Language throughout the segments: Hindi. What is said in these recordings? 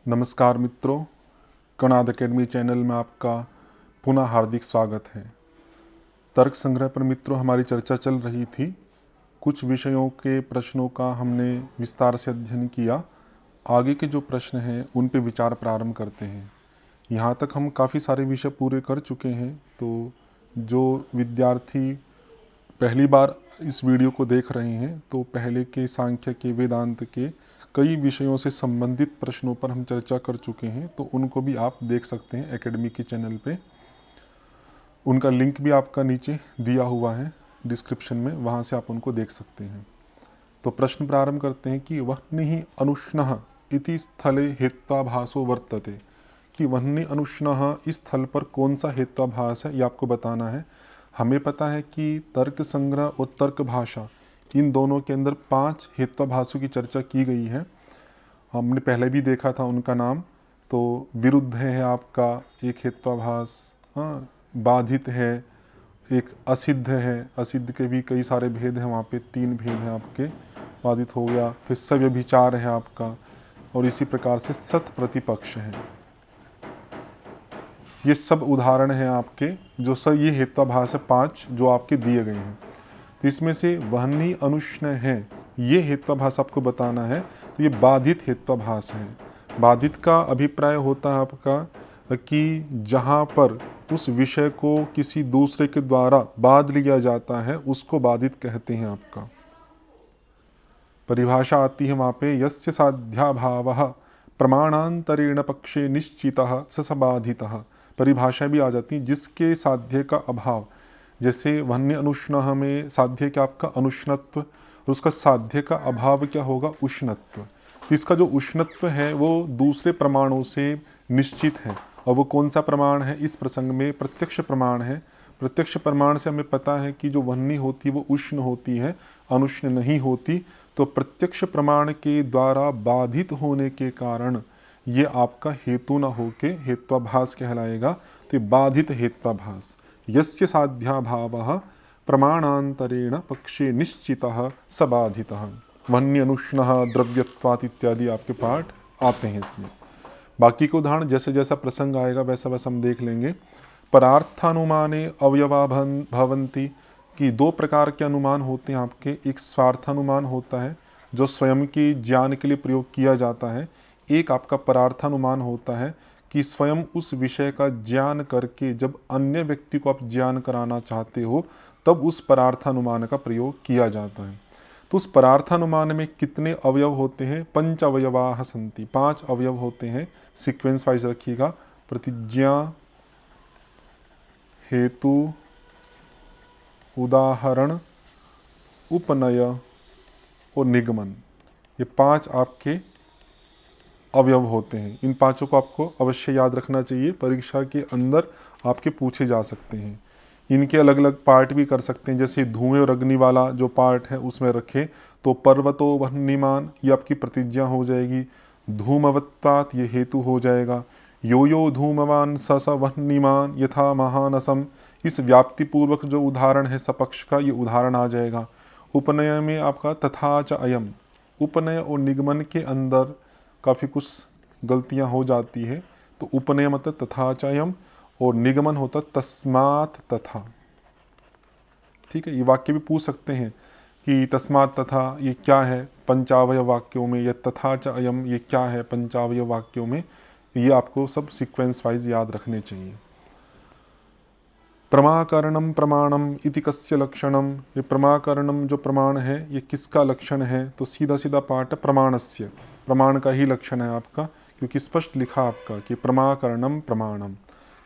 नमस्कार मित्रों, कणाद अकेडमी चैनल में आपका पुनः हार्दिक स्वागत है। तर्क संग्रह पर मित्रों हमारी चर्चा चल रही थी। कुछ विषयों के प्रश्नों का हमने विस्तार से अध्ययन किया। आगे के जो प्रश्न हैं उन पे विचार प्रारंभ करते हैं। यहाँ तक हम काफ़ी सारे विषय पूरे कर चुके हैं, तो जो विद्यार्थी पहली बार इस वीडियो को देख रहे हैं तो पहले के सांख्य के, वेदांत के कई विषयों से संबंधित प्रश्नों पर हम चर्चा कर चुके हैं, तो उनको भी आप देख सकते हैं एकेडमी के चैनल पे। उनका लिंक भी आपका नीचे दिया हुआ है डिस्क्रिप्शन में, वहाँ से आप उनको देख सकते हैं। तो प्रश्न प्रारंभ करते हैं कि वह्निः अनुष्णः इति स्थले हेत्वाभासो वर्तते, कि वह्नि अनुष्णः इस स्थल पर कौन सा हेत्वाभास है ये आपको बताना है। हमें पता है कि तर्क संग्रह और तर्क भाषा इन दोनों के अंदर 5 हेत्वाभासों की चर्चा की गई है। हमने पहले भी देखा था उनका नाम। तो विरुद्ध है आपका एक हेत्वाभास, हाँ, बाधित है, एक असिद्ध है, असिद्ध के भी कई सारे भेद हैं, वहाँ पे 3 भेद हैं आपके। बाधित हो गया, फिर सव्यभिचार है आपका, और इसी प्रकार से सत प्रतिपक्ष है। ये सब उदाहरण हैं आपके, जो सब ये हेत्वाभास है 5 जो आपके दिए गए हैं। तो इसमें से वह्नि अनुष्ण है, ये हेत्वाभास आपको बताना है। तो ये बाधित हेत्वाभास है। बाधित का अभिप्राय होता है आपका कि जहाँ पर उस विषय को किसी दूसरे के द्वारा बाध लिया जाता है उसको बाधित कहते हैं आपका। परिभाषा आती है वहाँ पे, यस्य साध्याभावः प्रमाणांतरेण पक्षे निश्चितः स बाधितः। परिभाषा भी आ जाती है, जिसके साध्य का अभाव, जैसे वह्नि अनुष्णः में साध्य क्या आपका अनुष्णत्व, और उसका साध्य का अभाव क्या होगा उष्णत्व। इसका जो उष्णत्व है वो दूसरे प्रमाणों से निश्चित है। और वो कौन सा प्रमाण है इस प्रसंग में? प्रत्यक्ष प्रमाण है। प्रत्यक्ष प्रमाण से हमें पता है कि जो वह्नि होती है वो उष्ण होती है, अनुष्ण नहीं होती। तो प्रत्यक्ष प्रमाण के द्वारा बाधित होने के कारण ये आपका हेतु न होके हेत्वाभास कहलाएगा। तो बाधित हेत्वाभास, यस्य साध्याभावः प्रमाणांतरेण पक्षे निश्चितः स बाधितः। वह्नि अनुष्णः द्रव्यत्वात् इत्यादि आपके पाठ आते हैं इसमें। बाकी के उदाहरण जैसे जैसा प्रसंग आएगा वैसा वैसा हम देख लेंगे। परार्थानुमाने अवयवा भवन्ति, कि 2 प्रकार के अनुमान होते हैं आपके। एक स्वार्थानुमान होता है जो स्वयं के ज्ञान के लिए प्रयोग किया जाता है। एक आपका परार्थानुमान होता है कि स्वयं उस विषय का ज्ञान करके जब अन्य व्यक्ति को आप ज्ञान कराना चाहते हो तब उस परार्थानुमान का प्रयोग किया जाता है। तो उस परार्थानुमान में कितने अवयव होते हैं? 5 अवयवाः सन्ति, 5 अवयव होते हैं। सीक्वेंस वाइज रखिएगा। प्रतिज्ञा, हेतु, उदाहरण, उपनय और निगमन, ये 5 आपके अवयव होते हैं। इन 5 को आपको अवश्य याद रखना चाहिए, परीक्षा के अंदर आपके पूछे जा सकते हैं। इनके अलग अलग पार्ट भी कर सकते हैं, जैसे धुएं और अग्नि वाला जो पार्ट है उसमें रखें तो पर्वतो वह्निमान ये आपकी प्रतिज्ञा हो जाएगी। धूमवत्तात् ये हेतु हो जाएगा। यो यो धूमवान स स वह्निमान यथा महानसम, इस व्याप्तिपूर्वक जो उदाहरण है सपक्ष का, ये उदाहरण आ जाएगा। उपनय में आपका तथा च अयम, उपनय और निगमन के अंदर काफ़ी कुछ गलतियां हो जाती है। तो उपनय मतलब तथा च अयम, और निगमन होता तस्मात् तथा। ठीक है, ये वाक्य भी पूछ सकते हैं कि तस्मात् तथा ये क्या है पंचावय वाक्यों में, या तथा च अयम ये क्या है पंचावय वाक्यों में। ये आपको सब सीक्वेंस वाइज याद रखने चाहिए। प्रमाकरणम प्रमाणम इति कस्य लक्षणम, ये प्रमाकरणम जो प्रमाण है ये किसका लक्षण है? तो सीधा सीधा पाठ प्रमाणस्य, प्रमाण का ही लक्षण है आपका, क्योंकि स्पष्ट लिखा आपका कि प्रमाकरणम प्रमाणम,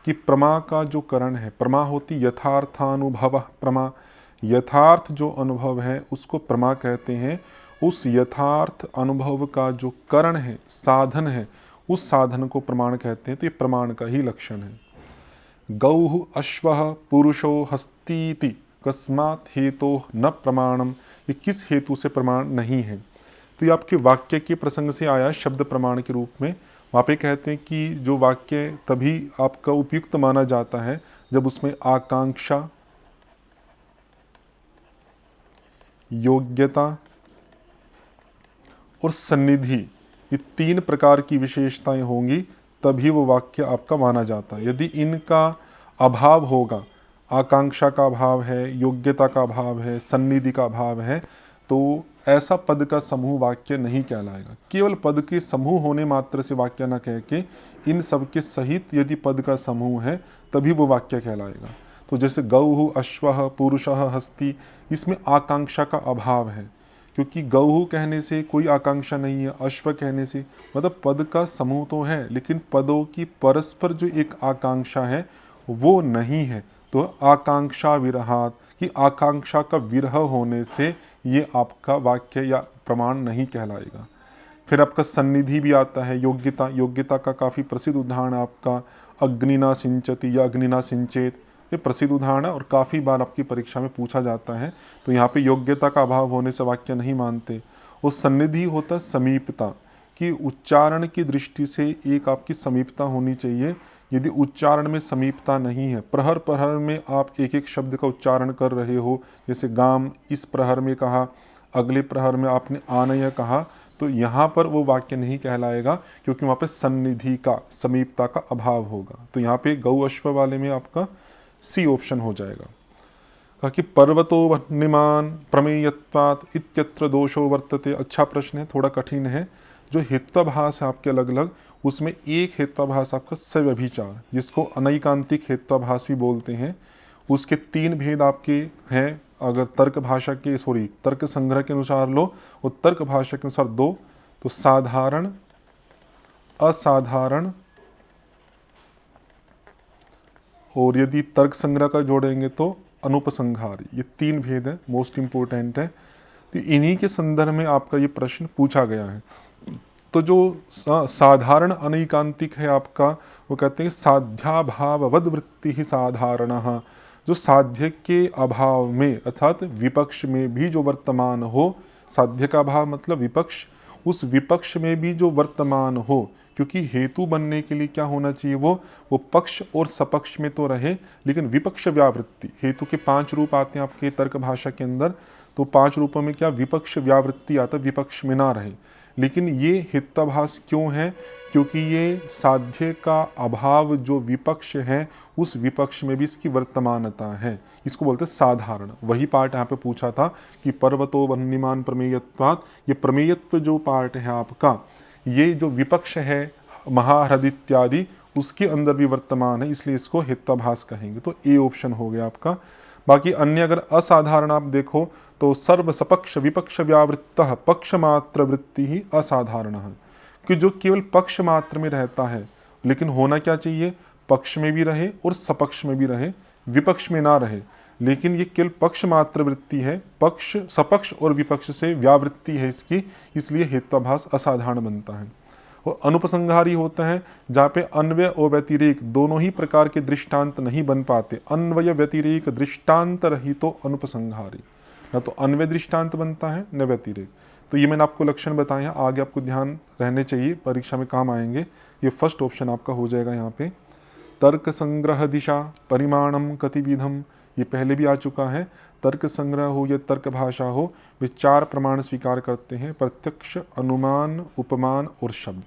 कि प्रमा का जो करण है, प्रमा होती यथार्थानुभव। प्रमा यथार्थ जो अनुभव है उसको प्रमा कहते हैं। उस यथार्थ अनुभव का जो करण है, साधन है, उस साधन को प्रमाण कहते हैं। तो ये प्रमाण का ही लक्षण है। गौः अश्वः पुरुषो हस्तीति कस्मात् हेतोः न प्रमाणम, ये किस हेतु से प्रमाण नहीं है? तो ये आपके वाक्य के प्रसंग से आया शब्द प्रमाण के रूप में। वहाँ पे कहते हैं कि जो वाक्य तभी आपका उपयुक्त माना जाता है जब उसमें आकांक्षा, योग्यता और सन्निधि ये 3 प्रकार की विशेषताएं होंगी तभी वो वाक्य आपका माना जाता है। यदि इनका अभाव होगा, आकांक्षा का अभाव है, योग्यता का अभाव है, सन्निधि का अभाव है, तो ऐसा पद का समूह वाक्य नहीं कहलाएगा। केवल पद के समूह होने मात्र से वाक्य न कह के इन सब के सहित यदि पद का समूह है तभी वो वाक्य कहलाएगा। तो जैसे गौः, अश्वः, पुरुषः, हस्ती, इसमें आकांक्षा का अभाव है, क्योंकि गौः कहने से कोई आकांक्षा नहीं है, अश्व कहने से मतलब पद का समूह तो है लेकिन पदों की परस्पर जो एक आकांक्षा है वो नहीं है। तो आकांक्षा विरहात, कि आकांक्षा का विरह होने से ये आपका वाक्य या प्रमाण नहीं कहलाएगा। फिर आपका सन्निधि भी आता है, योग्यता, योग्यता का काफ़ी प्रसिद्ध उदाहरण आपका अग्निना सिंचति या अग्निना सिंचेत, ये प्रसिद्ध उदाहरण है और काफ़ी बार आपकी परीक्षा में पूछा जाता है। तो यहाँ पे योग्यता का अभाव होने से वाक्य नहीं मानते। और सन्निधि होता है समीपता, कि उच्चारण की दृष्टि से एक आपकी समीपता होनी चाहिए। यदि उच्चारण में समीपता नहीं है, प्रहर प्रहर में आप एक एक शब्द का उच्चारण कर रहे हो, जैसे गाम इस प्रहर में कहा, अगले प्रहर में आपने आनय कहा, तो यहाँ पर वो वाक्य नहीं कहलाएगा क्योंकि वहाँ पे सन्निधि का, समीपता का अभाव होगा। तो यहाँ पे गौ अश्व वाले में आपका सी ऑप्शन हो जाएगा। कहा कि पर्वतो वह्निमान प्रमेयत्वात् इत्यत्र दोषो वर्तते। अच्छा प्रश्न है, थोड़ा कठिन है। जो हेत्वाभास है आपके अलग अलग, उसमें एक हेत्वाभास आपका सव्यभिचार, जिसको अनैकांतिक हेत्वाभास भी बोलते हैं, उसके 3 भेद आपके हैं। अगर तर्क भाषा के तर्क संग्रह के अनुसार लो और तर्क भाषा के अनुसार 2, तो साधारण, असाधारण, और यदि तर्क संग्रह का जोड़ेंगे तो अनुपसंहारी। ये 3 भेद है, मोस्ट इंपोर्टेंट है। तो इन्हीं के संदर्भ में आपका ये प्रश्न पूछा गया है। तो जो साधारण अनैकांतिक है आपका, वो कहते हैं साध्याभाववद वृत्ति ही साधारणः, जो साध्य के अभाव में अर्थात विपक्ष में भी जो वर्तमान हो, साध्य का अभाव मतलब विपक्ष, उस विपक्ष में भी जो वर्तमान हो, क्योंकि हेतु बनने के लिए क्या होना चाहिए, वो पक्ष और सपक्ष में तो रहे, लेकिन विपक्ष व्यावृत्ति, हेतु के 5 रूप आते हैं आपके तर्क भाषा के अंदर, तो 5 रूपों में क्या विपक्ष व्यावृत्ति आता, विपक्ष में ना रहे। लेकिन ये हेत्वाभास क्यों है, क्योंकि ये साध्य का अभाव जो विपक्ष है उस विपक्ष में भी इसकी वर्तमानता है, इसको बोलते हैं साधारण। वही पार्ट यहाँ पे पूछा था कि पर्वतो वह्निमान प्रमेयत्वात्, ये प्रमेयत्व जो पार्ट है आपका, ये जो विपक्ष है महाहृद इत्यादि, उसके अंदर भी वर्तमान है, इसलिए इसको हेत्वाभास कहेंगे। तो ए ऑप्शन हो गया आपका। बाकी अन्य अगर असाधारण आप देखो तो सर्व सपक्ष विपक्ष व्यावृत्तः पक्ष मात्र वृत्ति ही असाधारण है, कि जो केवल पक्ष मात्र में रहता है, लेकिन होना क्या चाहिए, पक्ष में भी रहे और सपक्ष में भी रहे, विपक्ष में ना रहे, लेकिन ये केवल पक्ष मात्र वृत्ति है, पक्ष सपक्ष और विपक्ष से व्यावृत्ति है इसकी, इसलिए हेत्वाभास असाधारण बनता है। और अनुपसंहारी होता है जहाँ पे अन्वय और व्यतिरेक दोनों ही प्रकार के दृष्टांत नहीं बन पाते, अन्वय व्यतिरेक दृष्टांत रहित तो अनुपसंहारी, न तो अन्वय दृष्टांत बनता है न व्यतिरेक। तो ये मैंने आपको लक्षण बताए हैं, आगे आपको ध्यान रहने चाहिए, परीक्षा में काम आएंगे। ये फर्स्ट ऑप्शन आपका हो जाएगा यहाँ पे। तर्क संग्रह दिशा परिमाणम कतिविधम, ये पहले भी आ चुका है। तर्क संग्रह हो या तर्क भाषा हो, वे 4 प्रमाण स्वीकार करते हैं, प्रत्यक्ष, अनुमान, उपमान और शब्द।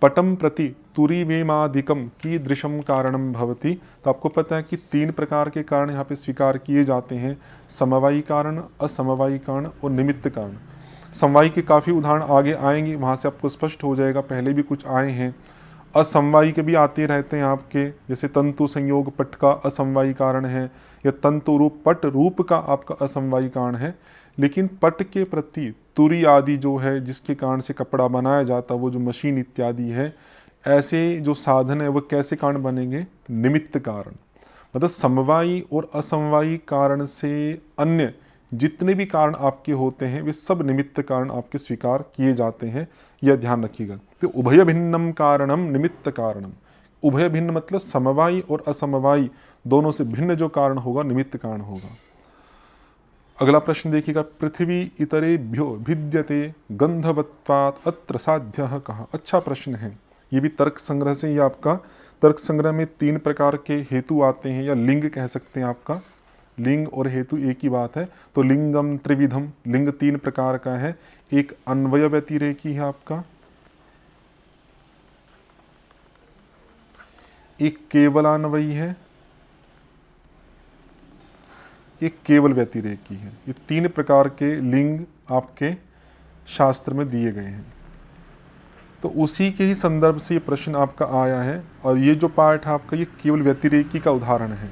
पटम प्रति तुरीवेमादिकम कीदृशम कारणम भवति, तो आपको पता है कि 3 प्रकार के कारण यहाँ पे स्वीकार किए जाते हैं, समवायी कारण, असमवायी कारण और निमित्त कारण। समवायी के काफ़ी उदाहरण आगे आएंगे, वहाँ से आपको स्पष्ट हो जाएगा, पहले भी कुछ आए हैं। असमवायी के भी आते रहते हैं आपके, जैसे तंतु संयोग पट का असमवायी कारण है, या तंतु रूप पट रूप का आपका असमवायी कारण है। लेकिन पट के प्रति तुरी आदि जो है, जिसके कारण से कपड़ा बनाया जाता है, वो जो मशीन इत्यादि है, ऐसे जो साधन है वो कैसे कारण बनेंगे, निमित्त कारण। मतलब समवायी और असमवायी कारण से अन्य जितने भी कारण आपके होते हैं वे सब निमित्त कारण आपके स्वीकार किए जाते हैं, यह ध्यान रखिएगा। तो उभय भिन्नम कारणम निमित्त कारणम, उभय भिन्न मतलब समवायी और असमवायी दोनों से भिन्न जो कारण होगा निमित्त कारण होगा। अगला प्रश्न देखिएगा, पृथ्वी इतरेभ्यो भिद्यते गंधवत्वात् अत्र साध्यः कहा। अच्छा प्रश्न है, ये भी तर्क संग्रह से ही आपका। तर्क संग्रह में 3 प्रकार के हेतु आते हैं, या लिंग कह सकते हैं आपका, लिंग और हेतु एक ही बात है। तो लिंगम त्रिविधम, लिंग 3 प्रकार का है, एक अन्वय व्यतिरेकी है आपका, एक केवलान्वयी है, एक केवल व्यतिरेकी है। ये 3 प्रकार के लिंग आपके शास्त्र में दिए गए हैं। तो उसी के ही संदर्भ से ये प्रश्न आपका आया है। और ये जो पाठ है आपका, ये केवल व्यतिरेकी का उदाहरण है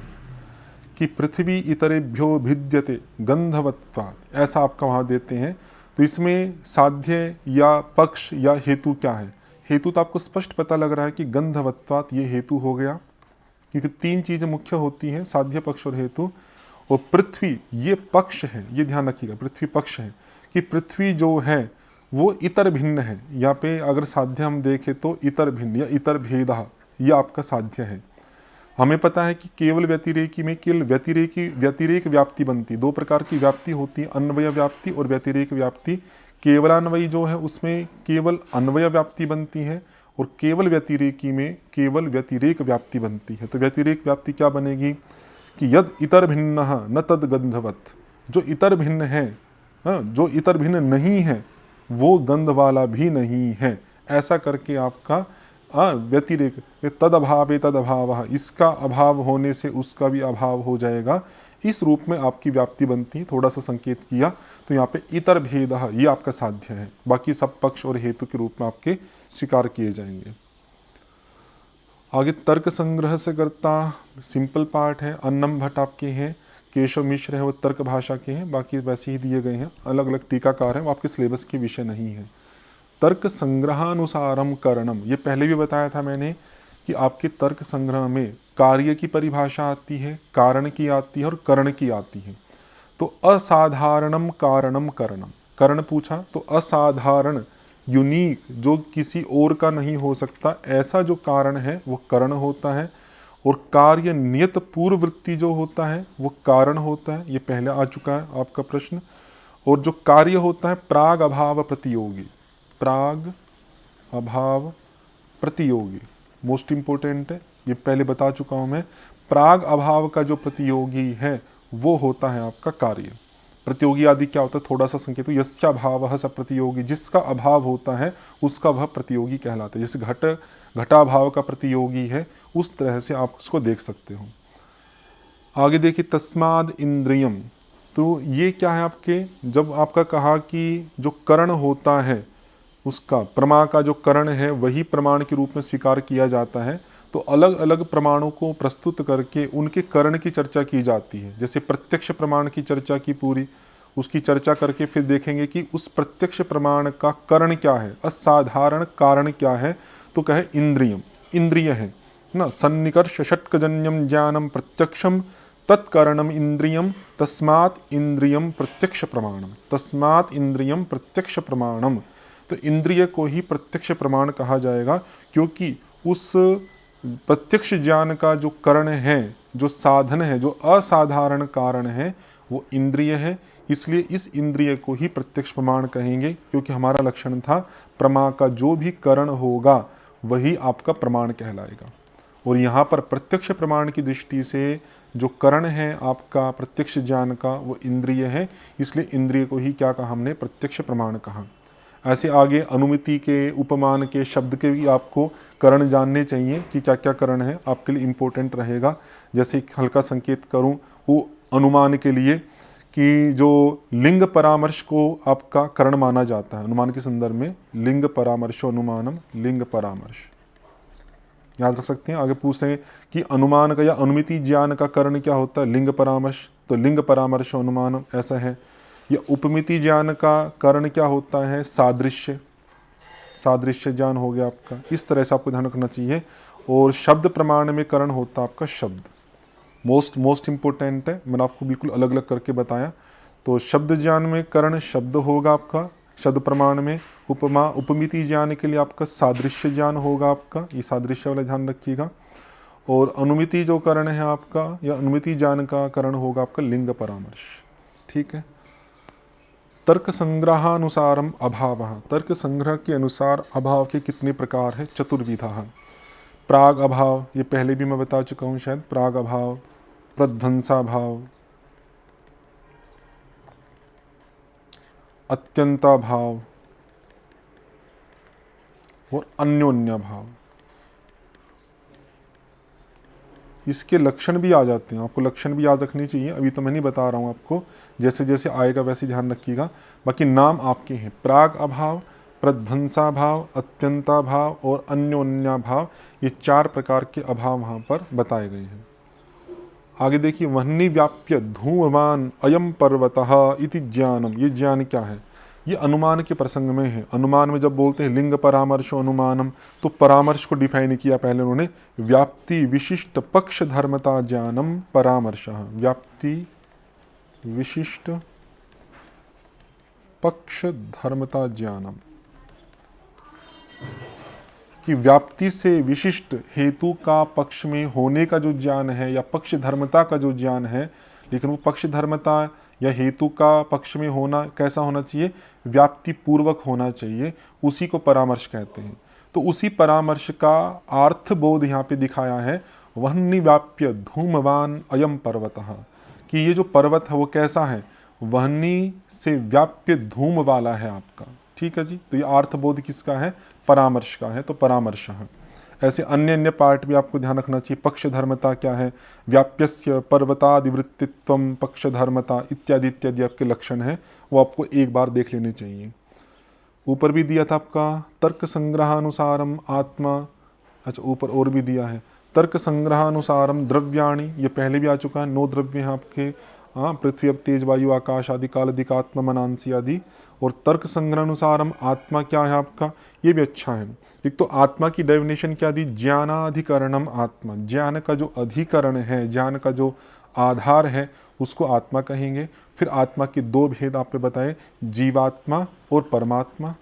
कि पृथ्वी इतरेभ्यो भिद्यते गंधवत्वात्, ऐसा आपका वहाँ देते हैं। तो इसमें साध्य या पक्ष या हेतु क्या है? हेतु तो आपको स्पष्ट पता लग रहा है कि गंधवत्वात् ये हेतु हो गया, क्योंकि 3 चीज़ें मुख्य होती हैं, साध्य, पक्ष और हेतु। और पृथ्वी ये पक्ष है, ये ध्यान रखिएगा, पृथ्वी पक्ष है कि पृथ्वी जो है वो इतर भिन्न है। यहाँ पे अगर साध्य हम देखें तो इतर भिन्न या इतर भेदा, ये आपका साध्य है। हमें पता है कि केवल व्यतिरेकी में केवल व्यतिरेक व्याप्ति बनती। 2 प्रकार की व्याप्ति होती है, अन्वय व्याप्ति और व्यतिरेक व्याप्ति। केवलान्वयी जो है उसमें केवल अन्वय व्याप्ति बनती है, और केवल व्यतिरेकी में केवल व्यतिरेक व्याप्ति बनती है। तो व्यतिरेक व्याप्ति क्या बनेगी कि यद इतर भिन्न न तद गंधवत्, जो इतर भिन्न है, जो इतर भिन्न नहीं है वो गंध वाला भी नहीं है। ऐसा करके आपका व्यतिरेक, तद अभाव, इसका अभाव होने से उसका भी अभाव हो जाएगा। इस रूप में आपकी व्याप्ति बनती है। थोड़ा सा संकेत किया तो यहाँ पे इतर भेद, ये आपका साध्य है। बाकी सब पक्ष और हेतु के रूप में आपके स्वीकार किए जाएंगे। आगे तर्क संग्रह से करता सिंपल पार्ट है। अन्नम भट्ट आपके हैं, केशव मिश्र है वो तर्क भाषा के हैं, बाकी वैसे ही दिए गए हैं। अलग अलग टीकाकार हैं, वो आपके सिलेबस के विषय नहीं है। तर्क संग्रहानुसारम करणम, ये पहले भी बताया था मैंने कि आपके तर्क संग्रह में कार्य की परिभाषा आती है, कारण की आती है और करण की आती है। तो असाधारणम कारणम करणम, करण पूछा तो असाधारण, यूनिक, जो किसी और का नहीं हो सकता, ऐसा जो कारण है वो करण होता है। और कार्य नियत पूर्ववृत्ति जो होता है वो कारण होता है, ये पहले आ चुका है आपका प्रश्न। और जो कार्य होता है प्राग अभाव प्रतियोगी, प्राग अभाव प्रतियोगी मोस्ट इंपॉर्टेंट है, ये पहले बता चुका हूँ मैं। प्राग अभाव का जो प्रतियोगी है वो होता है आपका कार्य। प्रतियोगी आदि क्या होता है, थोड़ा सा संकेत, यस्याभावः स प्रतियोगी, जिसका अभाव होता है उसका वह प्रतियोगी कहलाता है। जैसे घटाभाव का प्रतियोगी है, उस तरह से आप उसको देख सकते हो। आगे देखिए तस्माद इंद्रियम, तो ये क्या है आपके, जब आपका कहा कि जो करण होता है उसका, प्रमा का जो करण है वही प्रमाण के रूप में स्वीकार किया जाता है। तो अलग अलग प्रमाणों को प्रस्तुत करके उनके करण की चर्चा की जाती है। जैसे प्रत्यक्ष प्रमाण की चर्चा की पूरी, उसकी चर्चा करके फिर देखेंगे कि उस प्रत्यक्ष प्रमाण का करण क्या है, असाधारण कारण क्या है। तो कहे इंद्रियम, इंद्रिय है ना, सन्निकर्ष षट्कजन्यम ज्ञानम प्रत्यक्षम तत्करणम इंद्रियम, तस्मात् इंद्रियम प्रत्यक्ष प्रमाणम, तस्मात् इंद्रियम प्रत्यक्ष प्रमाणम। तो इंद्रिय को ही प्रत्यक्ष प्रमाण कहा जाएगा, क्योंकि उस प्रत्यक्ष ज्ञान का जो करण है, जो साधन है, जो असाधारण कारण है वो इंद्रिय है। इसलिए इस इंद्रिय को ही प्रत्यक्ष प्रमाण कहेंगे, क्योंकि हमारा लक्षण था प्रमा का जो भी करण होगा वही आपका प्रमाण कहलाएगा। और यहाँ पर प्रत्यक्ष प्रमाण की दृष्टि से जो करण है आपका प्रत्यक्ष ज्ञान का वो इंद्रिय है, इसलिए इंद्रिय को ही क्या कहा हमने, प्रत्यक्ष प्रमाण कहा। ऐसे आगे अनुमिति के, उपमान के, शब्द के भी आपको करण जानने चाहिए कि क्या क्या करण है, आपके लिए इम्पोर्टेंट रहेगा। जैसे हल्का संकेत करूं वो अनुमान के लिए कि जो लिंग परामर्श को आपका करण माना जाता है, अनुमान के संदर्भ में लिंग परामर्श अनुमानम, लिंग परामर्श याद रख सकते हैं। आगे पूछें कि अनुमान का या अनुमिति ज्ञान का करण क्या होता है, लिंग परामर्श, तो लिंग परामर्श अनुमानम ऐसा है। या उपमिति ज्ञान का करण क्या होता है, सादृश्य, सादृश्य ज्ञान हो गया आपका। इस तरह से आपको ध्यान रखना चाहिए। और शब्द प्रमाण में करण होता है आपका शब्द, मोस्ट इंपॉर्टेंट है, मैंने आपको बिल्कुल अलग अलग करके बताया। तो शब्द ज्ञान में करण शब्द होगा आपका शब्द प्रमाण में। उपमा उपमिति ज्ञान के लिए आपका सादृश्य ज्ञान होगा आपका, ये सादृश्य वाला ध्यान रखिएगा। और अनुमिति जो करण है आपका या अनुमिति ज्ञान का करण होगा आपका लिंग परामर्श। ठीक है। तर्क संग्रहानुसारम अभाव, तर्क संग्रह के अनुसार अभाव के कितने प्रकार है, चतुर्विधा। प्राग अभाव, ये पहले भी मैं बता चुका हूँ शायद, प्राग अभाव, प्रध्वंसा भाव, अत्यंता भाव और अन्योन्या भाव। इसके लक्षण भी आ जाते हैं, आपको लक्षण भी याद रखनी चाहिए, अभी तो मैं नहीं बता रहा हूँ आपको, जैसे जैसे आएगा वैसे ध्यान रखिएगा। बाकी नाम आपके हैं प्राग अभाव, प्रध्वंसा भाव, अत्यंता भाव और अन्योन्या भाव, ये 4 प्रकार के अभाव वहाँ पर बताए गए हैं। आगे देखिए, वह्नि व्याप्य धूमवान अयम पर्वतः इति ज्ञानम, ये ज्ञान क्या है? ये अनुमान के प्रसंग में है। अनुमान में जब बोलते हैं लिंग परामर्श अनुमानम, तो परामर्श को डिफाइन किया पहले उन्होंने, व्याप्ति विशिष्ट पक्ष धर्मता ज्ञानम परामर्श, व्याप्ति विशिष्ट पक्ष धर्मता ज्ञानम, कि व्याप्ति से विशिष्ट हेतु का पक्ष में होने का जो ज्ञान है या पक्ष धर्मता का जो ज्ञान है, लेकिन वो पक्ष धर्मता या हेतु का पक्ष में होना कैसा होना चाहिए? व्याप्ति पूर्वक होना चाहिए, उसी को परामर्श कहते हैं। तो उसी परामर्श का अर्थबोध यहाँ पे दिखाया है, वह्नि व्याप्य धूमवान अयम पर्वतः, कि ये जो पर्वत है वो कैसा है? वह्नि से व्याप्य धूम वाला है आपका। ठीक है जी, तो ये अर्थबोध किसका है? परामर्श का है, तो परामर्श है। ऐसे अन्य अन्य पार्ट भी आपको ध्यान रखना चाहिए। पक्ष धर्मता क्या है? व्याप्यस्य पर्वतादिवृत्तित्वम पक्ष धर्मता इत्यादि इत्यादि आपके लक्षण है, वो आपको एक बार देख लेने चाहिए। ऊपर भी दिया था आपका तर्क संग्रहानुसारम आत्मा, अच्छा ऊपर और भी दिया है तर्क संग्रहानुसारम द्रव्याणि, ये पहले भी आ चुका है। 9 द्रव्य हैं आपके, पृथ्वी अब तेज वायु आकाश आदि काल अधिक आत्मा मनांसी आदि। और तर्क संग्रहानुसारम आत्मा क्या है आपका? ये भी अच्छा है। एक तो आत्मा की डेफिनेशन क्या दी? ज्ञानाधिकरणम आत्मा, ज्ञान का जो अधिकरण है, ज्ञान का जो आधार है, उसको आत्मा कहेंगे। फिर आत्मा के 2 भेद आप पे बताए, जीवात्मा और परमात्मा,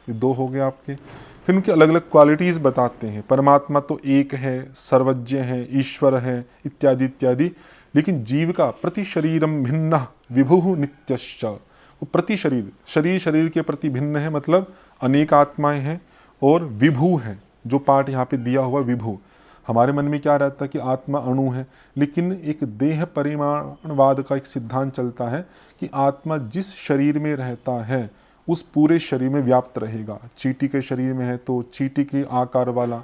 ये 2 हो गए आपके। फिर उनकी अलग अलग क्वालिटीज़ बताते हैं। परमात्मा तो एक है, सर्वज्ञ है, ईश्वर है, इत्यादि इत्यादि। लेकिन जीव का प्रति शरीरम भिन्न विभु नित्यश्च, वो प्रति शरीर, शरीर शरीर के प्रति भिन्न है, मतलब अनेक आत्माएं हैं। और विभु है, जो पार्ट यहाँ पे दिया हुआ विभु। हमारे मन में क्या रहता है कि आत्मा अणु है, लेकिन एक देह परिमाणवाद का एक सिद्धांत चलता है कि आत्मा जिस शरीर में रहता है उस पूरे शरीर में व्याप्त रहेगा। चींटी के शरीर में है तो चींटी के आकार वाला,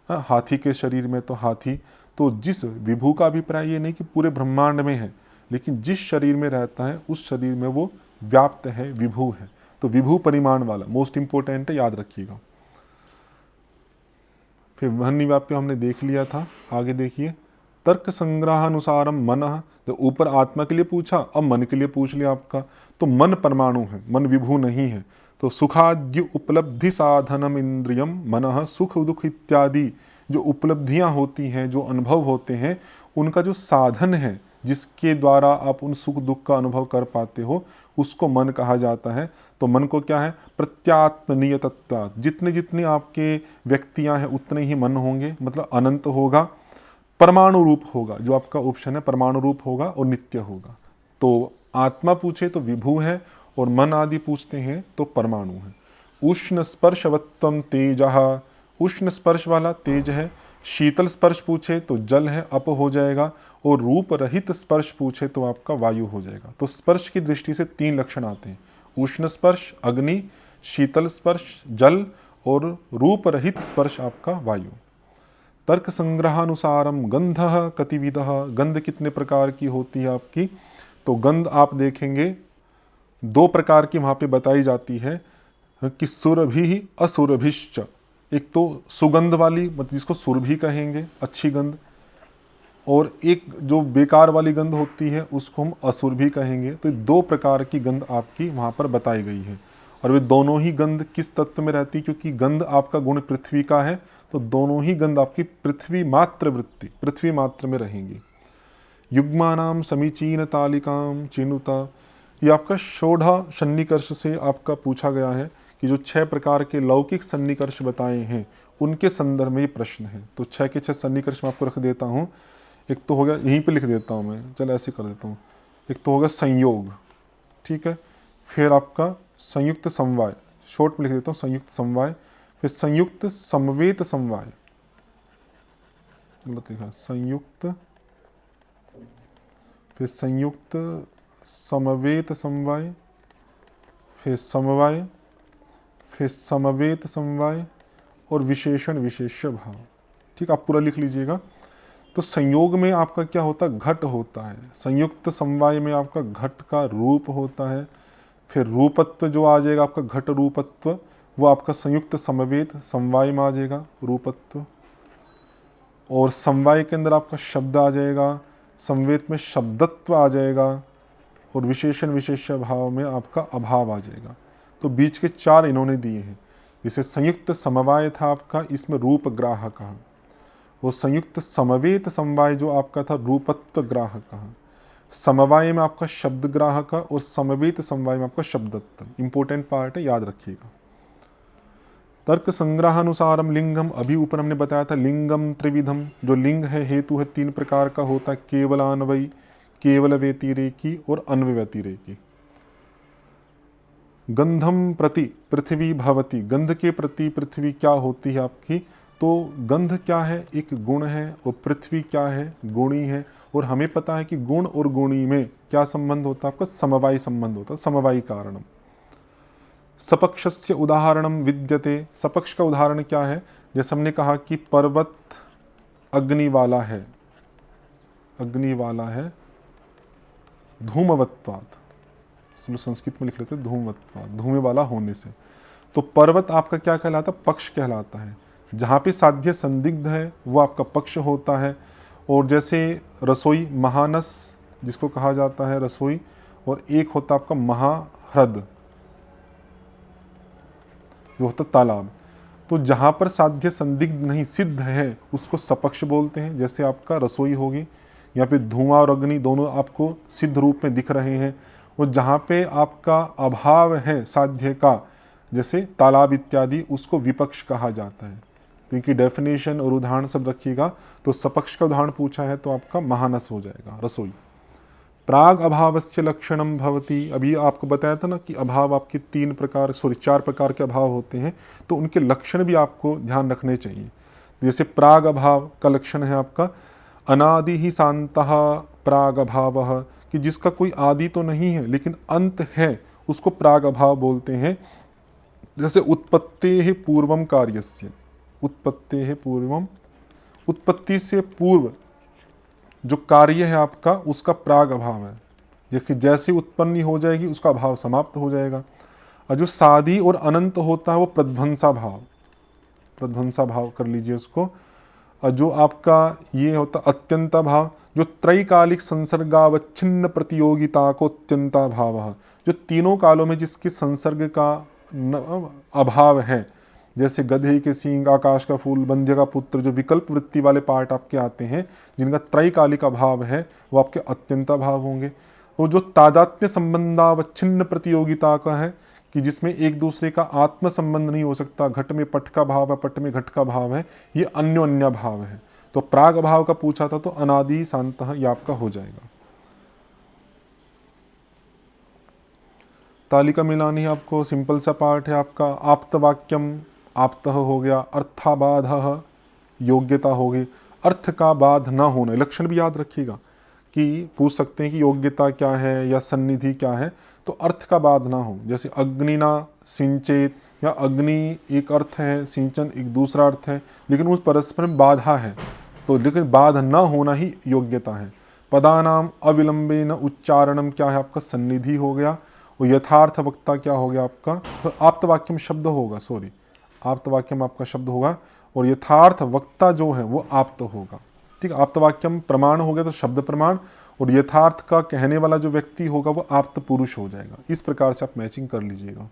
हाथी के शरीर में तो हाथी। तो जिस विभु का अभिप्राय ये नहीं कि पूरे ब्रह्मांड में है, लेकिन जिस शरीर में रहता है उस शरीर में वो व्याप्त है, विभु है। तो विभु परिमाण वाला मोस्ट इंपोर्टेंट है, याद रखिएगा। फिर वह्नि व्याप्य हमने देख लिया था। आगे देखिए, तर्क संग्रहानुसारम मन, तो ऊपर आत्मा के लिए पूछा, अब मन के लिए पूछ लिया आपका। तो मन परमाणु है, मन विभु नहीं है। तो सुखाद्य उपलब्धि साधनम इंद्रियम मनः, सुख दुख इत्यादि जो उपलब्धियां होती हैं, जो अनुभव होते हैं, उनका जो साधन है, जिसके द्वारा आप उन सुख दुख का अनुभव कर पाते हो, उसको मन कहा जाता है। तो मन को क्या है? प्रत्यात्मनियतत्वात्, जितने जितने आपके व्यक्तियां हैं उतने ही मन होंगे, मतलब अनंत होगा, परमाणु रूप होगा। जो आपका ऑप्शन है परमाणु रूप होगा और नित्य होगा। तो आत्मा पूछे तो विभु है, और मन आदि पूछते हैं तो परमाणु है। उष्ण स्पर्शवत्वम तेजः, उष्ण स्पर्श वाला तेज है। शीतल स्पर्श पूछे तो जल है, अप हो जाएगा। और रूप रहित स्पर्श पूछे तो आपका वायु हो जाएगा। तो स्पर्श की दृष्टि से 3 लक्षण आते हैं, उष्ण स्पर्श अग्नि, शीतल स्पर्श जल, और रूप रहित स्पर्श आपका वायु। तर्क संग्रहानुसारम गंधः कतिविधः, गंध कितने प्रकार की होती है आपकी? तो गंध आप देखेंगे 2 प्रकार की वहाँ पे बताई जाती है कि सुरभि असुरभिश्च। एक तो सुगंध वाली, मतलब जिसको सुरभि कहेंगे, अच्छी गंध, और एक जो बेकार वाली गंध होती है उसको हम असुर भी कहेंगे। तो 2 प्रकार की गंध आपकी वहाँ पर बताई गई है। और वे दोनों ही गंध किस तत्व में रहती है? क्योंकि गंध आपका गुण पृथ्वी का है, तो दोनों ही गंध आपकी पृथ्वी मात्र वृत्ति, पृथ्वी मात्र में रहेंगी। युग्मानाम समीचीन तालिकाम चिनुता, ये आपका षोडा सन्निकर्ष से आपका पूछा गया है कि जो 6 प्रकार के लौकिक सन्निकर्ष बताए हैं उनके संदर्भ में ये प्रश्न है। तो 6 के 6 सन्निकर्ष मैं आपको रख देता हूँ। एक तो हो गया, यहीं पे लिख देता हूँ मैं, चल ऐसे कर देता हूँ। एक तो होगा संयोग, ठीक है। फिर आपका संयुक्त समवाय, शॉर्ट में लिख देता हूँ संयुक्त समवाय। फिर संयुक्त समवेत समवाय, गलत लिखा, संयुक्त, फिर संयुक्त समवेत समवाय, फिर समवाय, फिर समवेत समवाय, और विशेषण विशेष्य भाव। ठीक, आप पूरा लिख लीजिएगा। तो संयोग में आपका क्या होता है, घट होता है। संयुक्त समवाय में आपका घट का रूप होता है। फिर रूपत्व जो आ जाएगा आपका घट रूपत्व, वो आपका संयुक्त समवेत समवाय में आ जाएगा रूपत्व। और समवाय के अंदर आपका शब्द आ जाएगा, समवेत में शब्दत्व आ जाएगा, और विशेषण विशेष्य भाव में आपका अभाव आ जाएगा। तो बीच के 4 इन्होंने दिए हैं। जैसे संयुक्त समवाय था आपका, इसमें रूप ग्राह कहा। वो संयुक्त समवेत समवाय जो आपका था रूपत्व ग्राह कहा। समवाय में आपका शब्द ग्राह का, और समवेत समवाय में आपका शब्दत्व। इंपॉर्टेंट पार्ट है, याद रखिएगा। तर्क संग्रहानुसारम लिंगम, अभी ऊपर हमने बताया था लिंगम त्रिविधम। जो लिंग है, हेतु है, 3 प्रकार का होता है, केवलान्वयी, केवल व्यतिरेकी और अन्वय व्यतिरेकी। गंधम प्रति पृथ्वी भवती, गंध के प्रति पृथ्वी क्या होती है आपकी। तो गंध क्या है, एक गुण है, और पृथ्वी क्या है, गुणी है। और हमें पता है कि गुण और गुणी में क्या संबंध होता है आपका, समवायी संबंध होता है, समवायी कारणम। सपक्षस्य उदाहरणम विद्यते, सपक्ष का उदाहरण क्या है, जैसे हमने कहा कि पर्वत अग्नि वाला है, अग्नि वाला है धूमवत्वात्, चलो संस्कृत में लिख लेते धूमवत्वात्, धूमे वाला होने से। तो पर्वत आपका क्या कहलाता है, पक्ष कहलाता है। जहाँ पे साध्य संदिग्ध है वो आपका पक्ष होता है। और जैसे रसोई महानस जिसको कहा जाता है रसोई, और एक होता आपका महाह्रद जो होता तालाब। तो जहाँ पर साध्य संदिग्ध नहीं, सिद्ध है, उसको सपक्ष बोलते हैं। जैसे आपका रसोई होगी, यहाँ पे धुआं और अग्नि दोनों आपको सिद्ध रूप में दिख रहे हैं। और जहाँ पे आपका अभाव है साध्य का, जैसे तालाब इत्यादि, उसको विपक्ष कहा जाता है। तो इनकी डेफिनेशन और उदाहरण सब रखिएगा। तो सपक्ष का उदाहरण पूछा है तो आपका महानस हो जाएगा, रसोई। प्राग अभावस्य लक्षणम भवति, अभी आपको बताया था ना कि अभाव आपके 4 प्रकार के अभाव होते हैं। तो उनके लक्षण भी आपको ध्यान रखने चाहिए। जैसे प्राग अभाव का लक्षण है आपका अनादि ही शांतः प्राग अभावः, कि जिसका कोई आदि तो नहीं है लेकिन अंत है, उसको प्राग अभाव बोलते हैं। जैसे उत्पत्तेः पूर्वम कार्यस्य, उत्पत्तेः पूर्वम, उत्पत्ति से पूर्व जो कार्य है आपका उसका प्राग अभाव है। देखिए जैसे उत्पत्ति हो जाएगी उसका अभाव समाप्त हो जाएगा। और जो साधी और अनंत होता है वो प्रध्वंसा भाव, प्रध्वंसा भाव कर लीजिए उसको। और जो आपका ये होता अत्यंता भाव, जो त्रैकालिक संसर्गावच्छिन्न प्रतियोगिता को अत्यंता भाव, जो तीनों कालों में जिसके संसर्ग का अभाव है। जैसे गधे के सींग, आकाश का फूल, बंध्य का पुत्र, जो विकल्प वृत्ति वाले पार्ट आपके आते हैं जिनका त्रैकालिक अभाव है, वो आपके अत्यंता भाव होंगे। वो जो तादात्म्य संबंधावच्छिन्न प्रतियोगिता का है कि जिसमें एक दूसरे का आत्म संबंध नहीं हो सकता, घट में पट का भाव है, पट में घट का भाव है, ये अन्योन्य भाव है। तो प्राग अभाव का पूछा था तो अनादि शांतः ये आपका हो जाएगा। तालिका मिलानी है आपको, सिंपल सा पार्ट है आपका। आप्तवाक्यम, आप्तः हो गया, अर्थाबाधः योग्यता होगी, अर्थ का बाध ना होना, लक्षण भी याद रखिएगा कि पूछ सकते हैं कि योग्यता क्या है या सन्निधि क्या है। तो अर्थ का बाध ना हो, जैसे अग्निना सिंचेत, या अग्नि एक अर्थ है, सिंचन एक दूसरा अर्थ है, लेकिन उस परस्पर में बाधा है, तो लेकिन बाध ना होना ही योग्यता है। पदानाम अविलंबेन उच्चारणम क्या है आपका, सन्निधि हो गया। और यथार्थ वक्ता क्या हो गया आपका, तो आप्तवाक्यम शब्द होगा, सॉरी आप्तवाक्यम आपका शब्द होगा, और यथार्थ वक्ता जो है वो आप्त होगा। ठीक है, आप्तवाक्यम प्रमाण हो गया तो शब्द प्रमाण, और यथार्थ का कहने वाला जो व्यक्ति होगा वो आप्त पुरुष हो जाएगा। इस प्रकार से आप मैचिंग कर लीजिएगा।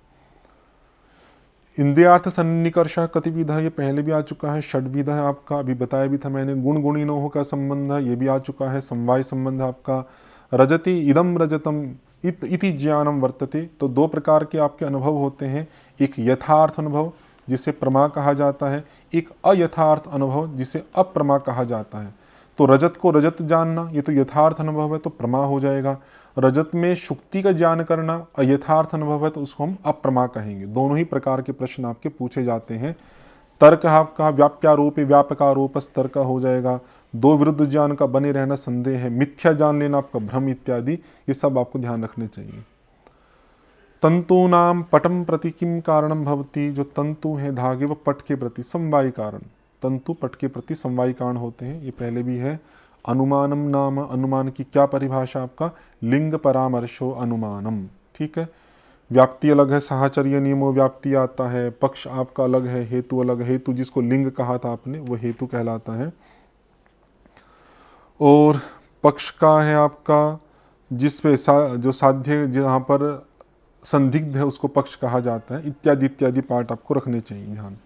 इंद्रियार्थ सन्निकर्ष कतिविधा, ये पहले भी आ चुका है। षड्विधा है आपका, अभी बताया भी था मैंने। गुण गुणिनोह का संबंध है, ये भी आ चुका है। समवाय संबंध आपका। रजति इदम रजतम इति ज्ञानम वर्तते, तो 2 प्रकार के आपके अनुभव होते हैं। एक यथार्थ अनुभव जिसे प्रमा कहा जाता है, एक अयथार्थ अनुभव जिसे अप्रमा कहा जाता है। तो रजत को रजत जानना ये तो यथार्थ अनुभव है, तो प्रमा हो जाएगा। रजत में शुक्ति का ज्ञान करना अयथार्थ अनुभव है, तो उसको हम अप्रमा कहेंगे। दोनों ही प्रकार के प्रश्न आपके पूछे जाते हैं। तर्क आपका व्याप्यारोप व्यापकारोप तर्क हो जाएगा। 2 विरुद्ध ज्ञान का बने रहना संदेह है, मिथ्या जान लेना आपका भ्रम इत्यादि, ये सब आपको ध्यान रखने चाहिए। तंतूनाम पटम प्रति किम कारणम भवति, जो तंतु हैं धागे व पट के प्रति समवाय कारण। तंतु पट के प्रति समवायी कारण होते हैं, ये पहले भी है। अनुमानम नाम, अनुमान की क्या परिभाषा आपका, लिंग परामर्शो अनुमानम, ठीक है। व्याप्ति अलग है, साहचर्य नियमो व्याप्ति आता है। पक्ष आपका अलग है, हेतु अलग है। हेतु जिसको लिंग कहा था आपने वो हेतु कहलाता है। और पक्ष का है आपका जिस पे जो साध्य जहाँ पर संदिग्ध है उसको पक्ष कहा जाता है, इत्यादि इत्यादि पाठ आपको रखने चाहिए ध्यान।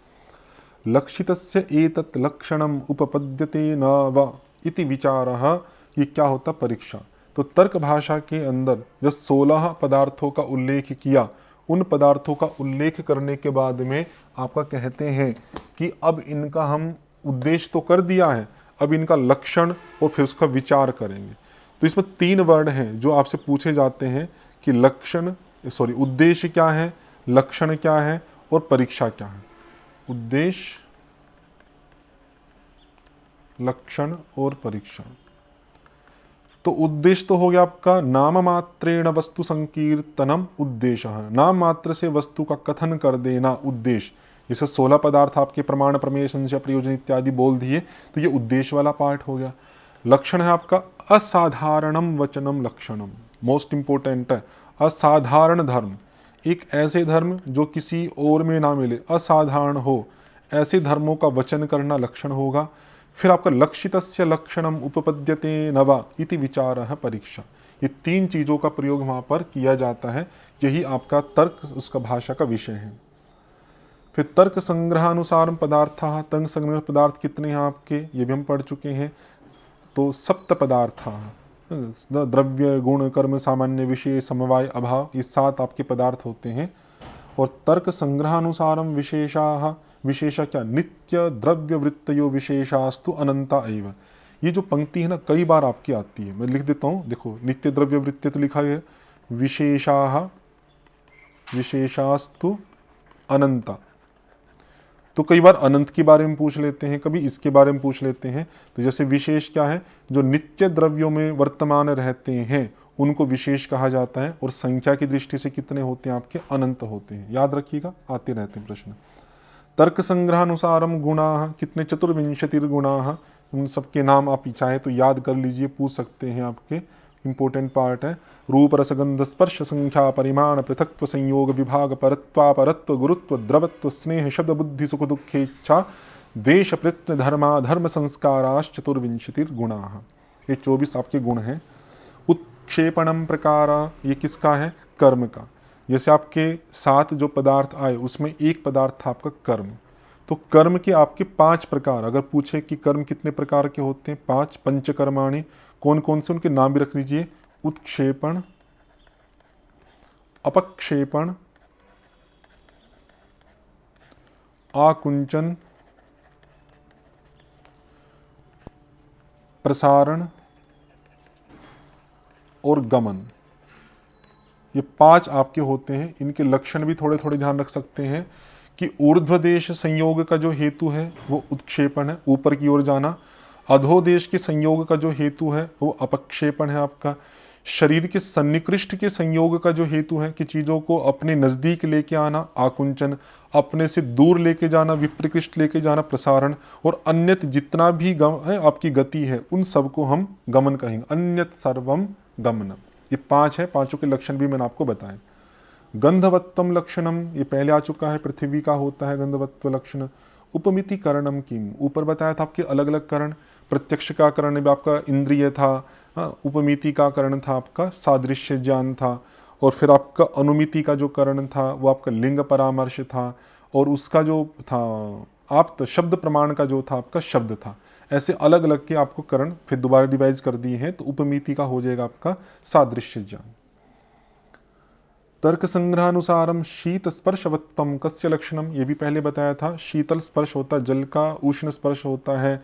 लक्षितस्य एतत् लक्षणम उपपद्यते न व इति विचारः, ये क्या होता, परीक्षा। तो तर्क भाषा के अंदर जब 16 पदार्थों का उल्लेख किया, उन पदार्थों का उल्लेख करने के बाद में आपका कहते हैं कि अब इनका हम उद्देश्य तो कर दिया है, अब इनका लक्षण और फिर उसका विचार करेंगे। तो इसमें 3 वर्ड हैं जो आपसे पूछे जाते हैं कि उद्देश्य क्या है, लक्षण क्या है और परीक्षा क्या है। उद्देश्य, लक्षण और परीक्षा। तो उद्देश्य तो हो गया आपका नाम मात्रेण वस्तु संकीर्तनम उद्देश्य, नाम मात्र से वस्तु का कथन कर देना उद्देश्य। जैसे 16 पदार्थ आपके प्रमाण, प्रमेय, संशय, प्रयोजन इत्यादि बोल दिए, तो ये उद्देश्य वाला पार्ट हो गया। लक्षण है आपका असाधारणम वचनम लक्षणम, मोस्ट इंपोर्टेंट है। असाधारण धर्म, एक ऐसे धर्म जो किसी और में ना मिले, असाधारण हो, ऐसे धर्मों का वचन करना लक्षण होगा। फिर आपका लक्षितस्य लक्षणम उपपद्यते नवा इति विचारः परीक्षा। ये 3 चीज़ों का प्रयोग वहाँ पर किया जाता है, यही आपका तर्क, उसका भाषा का विषय है। फिर तर्क संग्रहानुसार पदार्थ, तर्क संग्रह पदार्थ कितने हैं आपके, ये भी हम पढ़ चुके हैं। तो 7 पदार्थ, द्रव्य, गुण, कर्म, सामान्य, विषय, समवाय, अभाव, ये 7 आपके पदार्थ होते हैं। और तर्क संग्रहानुसारम विशेषाः, विशेषा क्या, नित्य द्रव्य वृत्तयो विशेषास्तु अनंता एव। ये जो पंक्ति है ना कई बार आपकी आती है, मैं लिख देता हूँ, देखो नित्य द्रव्य वृत्त तो लिखा है, विशेषाः विशेषास्तु अनंता। तो कई बार अनंत के बारे में पूछ लेते हैं, कभी इसके बारे में पूछ लेते हैं। तो जैसे विशेष क्या है, जो नित्य द्रव्यों में वर्तमान रहते हैं उनको विशेष कहा जाता है। और संख्या की दृष्टि से कितने होते हैं आपके, अनंत होते हैं, याद रखिएगा, आते रहते हैं प्रश्न। तर्क संग्रहानुसारम गुणाः, कितने, चतुर्विंशतिर्गुणाः, उन सबके नाम आप चाहे तो याद कर लीजिए, पूछ सकते हैं, आपके इंपॉर्टेंट पार्ट है। रूप रसगंध स्पर्श संख्या परिमाण पृथक्त्व संयोग विभाग परत्वापरत्व गुरुत्व द्रवत्व स्नेह शब्द बुद्धि सुख दुखेच्छा द्वेष प्रयत्न धर्मा धर्म संस्काराश्च चतुर्विंशतिर्गुणाः, ये 24 आपके गुण हैं। उत्क्षेपणम प्रकार, ये किसका है, कर्म का। जैसे आपके 7 जो पदार्थ आए उसमें एक पदार्थ था आपका कर्म। तो कर्म के आपके 5 प्रकार, अगर पूछे कि कर्म कितने प्रकार के होते हैं, 5 पंचकर्माणि, कौन कौन से, उनके नाम भी रख लीजिए। उत्क्षेपण, अपक्षेपण, आकुंचन, प्रसारण और गमन, ये 5 आपके होते हैं। इनके लक्षण भी थोड़े थोड़े ध्यान रख सकते हैं कि ऊर्ध्वदेश संयोग का जो हेतु है वो उत्क्षेपण है, ऊपर की ओर जाना। अधोदेश के संयोग का जो हेतु है वो अपक्षेपण है आपका। शरीर के सन्निकृष्ट के संयोग का जो हेतु है कि चीज़ों को अपने नज़दीक लेके आना, आकुंचन, अपने से दूर लेके जाना, विप्रकृष्ट लेके जाना, प्रसारण। और अन्यत जितना भी है आपकी गति है उन सबको हम गमन कहेंगे, अन्यत सर्वम गमनम। ये 5 है, 5 के लक्षण भी मैंने आपको बताए। गंधवत्तम लक्षणम, ये पहले आ चुका है, पृथ्वी का होता है गंधवत्व लक्षण। उपमिति करणम किम, ऊपर बताया था आपके अलग अलग करण। प्रत्यक्ष का करण भी आपका इंद्रिय था, उपमिति का करण था आपका सादृश्य ज्ञान था। और फिर आपका अनुमिति का जो करण था वो आपका लिंग परामर्श था। और उसका जो था आप शब्द प्रमाण का जो था आपका शब्द था। ऐसे अलग अलग के आपको करण फिर दोबारा डिवाइज कर दिए हैं। तो उपमिति का हो जाएगा आपका सादृश्य ज्ञान। तर्क संग्रहानुसारम शीत स्पर्शवत्तम कस्य लक्षणम, ये भी पहले बताया था। शीतल स्पर्श होता है जल का, उष्ण स्पर्श होता है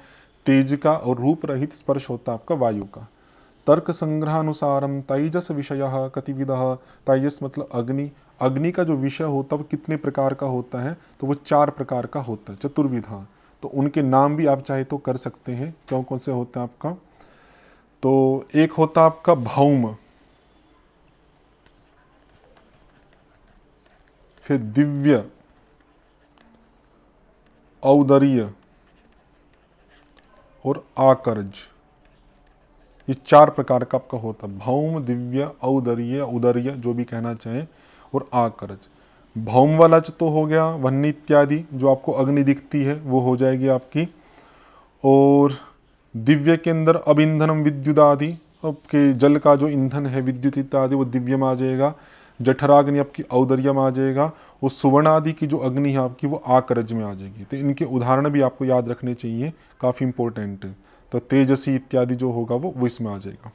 तेज का, और रूप रहित स्पर्श होता है आपका वायु का। तर्क संग्रहानुसारम तैजस विषयः कतिविधः, तैजस मतलब अग्नि, अग्नि का जो विषय होता है वो कितने प्रकार का होता है, तो वो 4 प्रकार का होता है, चतुर्विधा। तो उनके नाम भी आप चाहे तो कर सकते हैं, कौन कौन से होते हैं आपका। तो एक होता आपका भौम, फिर दिव्य, औदर्य, और आकर्ज, ये 4 प्रकार का आपका होता है। भौम, दिव्य, औदर्य, उदर्य, जो भी कहना चाहें, और आकर्ज। भौम वाला तो हो गया वह्नि इत्यादि, जो आपको अग्नि दिखती है वो हो जाएगी आपकी। और दिव्य के अंदर अबिंधनम विद्युदादि, आपके जल का जो ईंधन है विद्युत इत्यादि वो दिव्य में आ जाएगा। जठराग्नि आपकी औदर्य में आ जाएगा। वो सुवर्ण आदि की जो अग्नि है आपकी वो आकरज में आ जाएगी। तो इनके उदाहरण भी आपको याद रखने चाहिए, काफ़ी इंपॉर्टेंट है। तो तेजसी इत्यादि जो होगा वो इसमें आ जाएगा।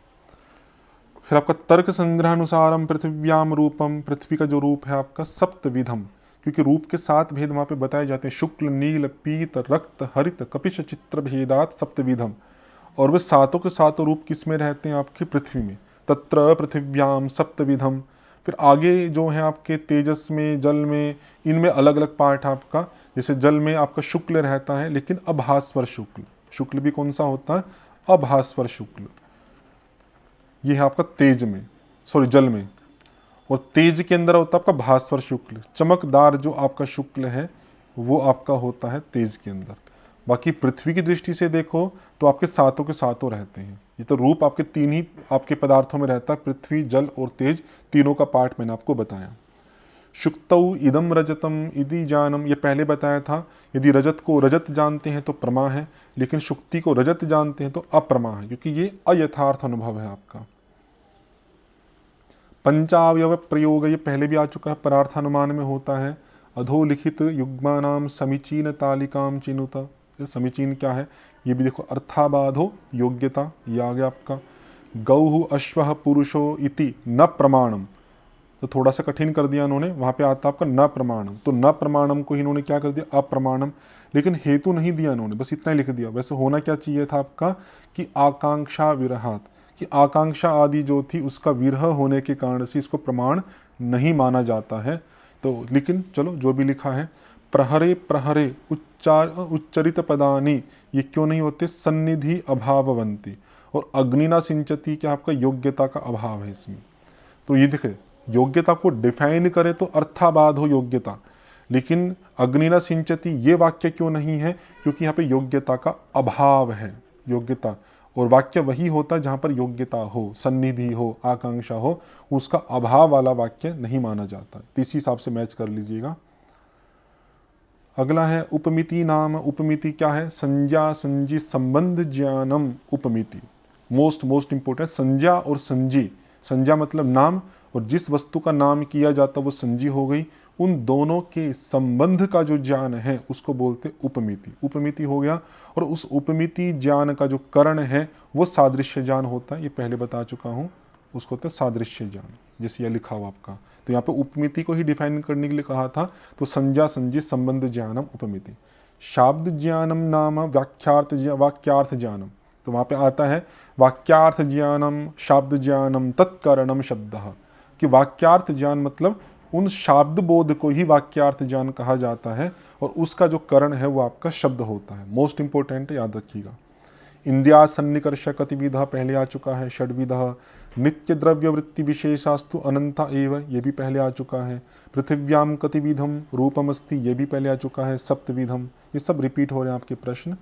फिर आपका तर्क संग्रहानुसारम पृथिव्याम रूपम, पृथ्वी का जो रूप है आपका सप्तविधम, क्योंकि रूप के 7 भेद वहाँ पे बताए जाते हैं। शुक्ल, नील, पीत, रक्त, हरित, कपिश, चित्र भेदात सप्तविधम। और वे सातों के सातों रूप किस में रहते हैं आपकी पृथ्वी में। तत्र पृथिव्याम सप्तविधम। फिर आगे जो है आपके तेजस में, जल में, इनमें अलग अलग पार्ट है आपका। जैसे जल में आपका शुक्ल रहता है, लेकिन अभास्वर शुक्ल। शुक्ल भी कौन सा होता है, अभास्वर शुक्ल। ये है आपका तेज में, सॉरी जल में। और तेज के अंदर होता है आपका भास्वर शुक्ल। चमकदार जो आपका शुक्ल है वो आपका होता है तेज के अंदर। बाकी पृथ्वी की दृष्टि से देखो तो आपके सातों के सातों रहते हैं। ये तो रूप आपके 3 ही आपके पदार्थों में रहता है, पृथ्वी, जल और तेज, तीनों का पार्ट मैंने आपको बताया। शुक्तौ इदम रजतम इति जानम, ये पहले बताया था। यदि रजत को रजत जानते हैं तो प्रमा है, लेकिन शुक्ति को रजत जानते हैं तो अप्रमा है, क्योंकि ये अयथार्थ अनुभव है आपका। पंचावयव प्रयोग, ये पहले भी आ चुका है, परार्थानुमान में होता है। अधोलिखित युग्मानाम समीचीन तालिकाम चिनुत, ये समीचीन क्या है ये भी देखो। अर्थाबाधो योग्यता, ये आ गया आपका। गौहु अश्वः पुरुषो इति न प्रमाणम, तो थोड़ा सा कठिन कर दिया इन्होंने, वहाँ पे आता आपका न प्रमाणम। तो न प्रमाणम को इन्होंने क्या कर दिया, अप्रमाणम। लेकिन हेतु नहीं दिया इन्होंने, बस इतना ही लिख दिया। वैसे होना क्या चाहिए था आपका कि आकांक्षा विरहात, कि आकांक्षा आदि जो थी उसका विरह होने के कारण से इसको प्रमाण नहीं माना जाता है। तो लेकिन चलो जो भी लिखा है। प्रहरे प्रहरे उच्चरित पदानी, ये क्यों नहीं होते, सन्निधि अभाववंती। और अग्निना सिंचती, क्या आपका योग्यता का अभाव है इसमें। तो ये देखे, योग्यता को डिफाइन करें तो अर्थाबाध हो योग्यता, लेकिन अग्निना सिंचती ये वाक्य क्यों नहीं है, क्योंकि यहाँ पे योग्यता का अभाव है। योग्यता, और वाक्य वही होता है जहाँ पर योग्यता हो, सन्निधि हो, आकांक्षा हो, उसका अभाव वाला वाक्य नहीं माना जाता। तो इसी हिसाब से मैच कर लीजिएगा। अगला है उपमिति नाम। उपमिति क्या है, संज्ञा संजी संबंध ज्ञानम उपमिति। मोस्ट इंपोर्टेंट, संज्ञा और संजी। संज्ञा मतलब नाम, और जिस वस्तु का नाम किया जाता वो संजी हो गई। उन दोनों के संबंध का जो ज्ञान है उसको बोलते उपमिति। उपमिति हो गया। और उस उपमिति ज्ञान का जो करण है वो सादृश्य ज्ञान होता है, ये पहले बता चुका हूँ। उसको होता है सादृश्य ज्ञान, जैसे यह लिखा हुआ आपका। तो यहाँ पे उपमिति को ही डिफाइन करने के लिए कहा था। तो संज्ञा संजी संबंध ज्ञानम उपमिति। शाब्द ज्ञानम नाम वाक्यार्थ ज्ञानम, तो वहाँ पे आता है वाक्यार्थ ज्ञानम शाब्द ज्ञानम तत्करणम शब्दः, कि वाक्यार्थ ज्ञान मतलब उन शाब्द बोध को ही वाक्यार्थ ज्ञान कहा जाता है, और उसका जो करण है वो आपका शब्द होता है। मोस्ट इंपोर्टेंट है, याद रखिएगा। इंद्रिया सन्निकर्ष कतिविधा पहले आ चुका है। षड्विधा नित्य द्रव्य वृत्ति विशेषास्तु अनंता एव, ये भी पहले आ चुका है। पृथिव्याम कतिविधम रूपमस्ति, ये भी पहले आ चुका है। सप्तविधम, ये सब रिपीट हो रहे हैं आपके प्रश्न।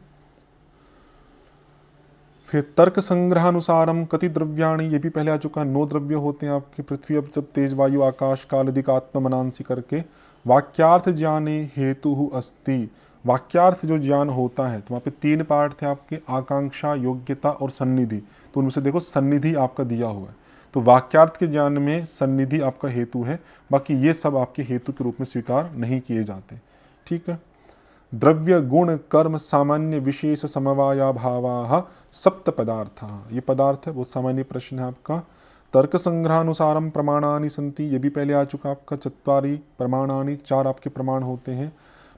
फिर तर्क संग्रहानुसारम कति द्रव्याणी, ये भी पहले आ चुका है। 9 द्रव्य होते हैं आपकी पृथ्वी, अब जब तेज वायु आकाश काल अधिक आत्म मनांसी करके। वाक्यार्थ ज्ञाने हेतु अस्ति, वाक्यार्थ जो ज्ञान होता है तो वहाँ पे 3 पार्ट थे आपके, आकांक्षा, योग्यता और सन्निधि। तो उनमें से देखो सन्निधि आपका दिया हुआ है, तो वाक्यार्थ के ज्ञान में सन्निधि आपका हेतु है। बाकी ये सब आपके हेतु के रूप में स्वीकार नहीं किए जाते। ठीक है। द्रव्य गुण कर्म सामान्य विशेष समवाया भावाः सप्त पदार्थ, ये पदार्थ है, बहुत सामान्य प्रश्न है आपका। तर्क संग्रहानुसारम प्रमाणानि सन्ति, ये भी पहले आ चुका आपका। चत्वारि प्रमाणानि, 4 आपके प्रमाण होते हैं।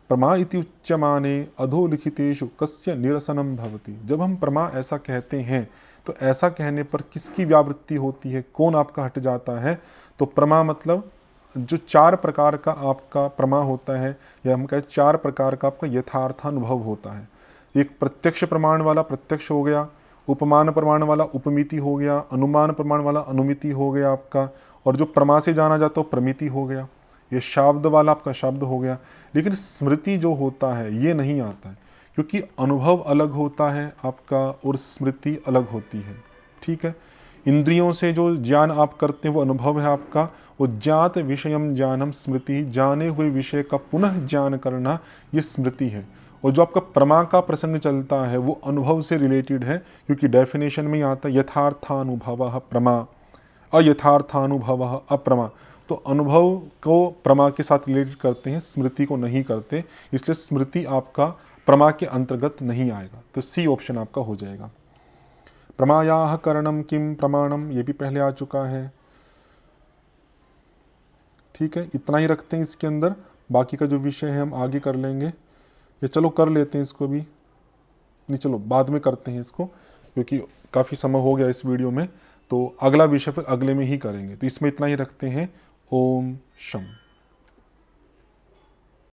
प्रमा इति उच्यमाने अधोलिखितेषु कस्य निरसनम भवति, जब हम प्रमा ऐसा कहते हैं तो ऐसा कहने पर किसकी व्यावृत्ति होती है, कौन आपका हट जाता है। तो प्रमा मतलब जो 4 प्रकार का आपका प्रमा होता है, या हम कहें 4 प्रकार का आपका यथार्थानुभव होता है। एक प्रत्यक्ष प्रमाण वाला प्रत्यक्ष हो गया, उपमान प्रमाण वाला उपमिति हो गया, अनुमान प्रमाण वाला अनुमिति हो गया आपका, और जो प्रमा से जाना जाता है प्रमिति हो गया। ये शब्द वाला आपका शब्द हो गया। लेकिन स्मृति जो होता है ये नहीं आता है, क्योंकि अनुभव अलग होता है आपका और स्मृति अलग होती है। ठीक है, इंद्रियों से जो ज्ञान आप करते हैं वो अनुभव है आपका, वो ज्ञात विषयम ज्ञानम स्मृति, जाने हुए विषय का पुनः ज्ञान करना ये स्मृति है। और जो आपका प्रमा का प्रसंग चलता है वो अनुभव से रिलेटेड है, क्योंकि डेफिनेशन में ही आता है यथार्थानुभव प्रमा, अयथार्थानुभव अप्रमा। तो अनुभव को प्रमा के साथ रिलेटेड करते हैं, स्मृति को नहीं करते, इसलिए स्मृति आपका प्रमा के अंतर्गत नहीं आएगा। तो सी ऑप्शन आपका हो जाएगा। प्रमायाह करणम किम प्रमाणम, ये भी पहले आ चुका है। ठीक है, इतना ही रखते हैं इसके अंदर, बाकी का जो विषय है हम आगे कर लेंगे। ये चलो कर लेते हैं इसको भी, नहीं चलो बाद में करते हैं इसको, क्योंकि काफ़ी समय हो गया इस वीडियो में। तो अगला विषय फिर अगले में ही करेंगे। तो इसमें इतना ही रखते हैं। ओम शम।